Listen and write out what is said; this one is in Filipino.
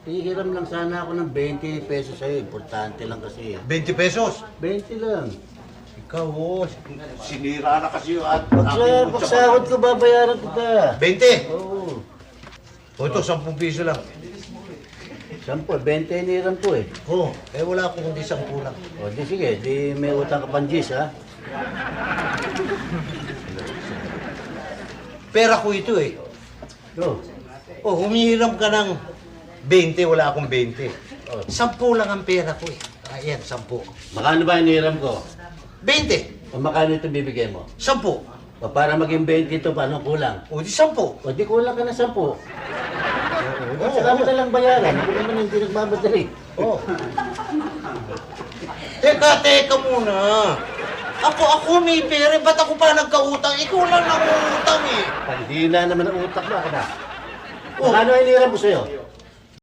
Hihiram lang sana ako ng 20 pesos sa'yo. Importante lang kasi. 20 pesos. 20 lang. Ikaw, oh, sinira na kasi yung at... Pagsahod ko, babayaran kita. 20? Oo. O ito, 10 piso lang. 10, 20 hiniram ko eh. Oo, wala akong kundi 10 lang. O di sige, di may utang ka pang G's ha. Pera ko ito eh. Go. O, humihiram ka ng 20, wala akong 20. Oh. 10 lang ang pera ko eh. Ayan, 10. Makano ba hiniram ko? 20. O makano ito bibigay mo? 10. O para maging 20 ito, paano kulang? O di 10. O di kulang ka na 10. O saka mo na lang bayaran. Ako naman hindi nagmamadali. Oh. Teka muna. Ako may pera. Ba't ako pa nagkautang? Ikaw lang nangungutang eh. Hindi na naman ang utak mo. Ako na. Makano hiniram ko sa'yo?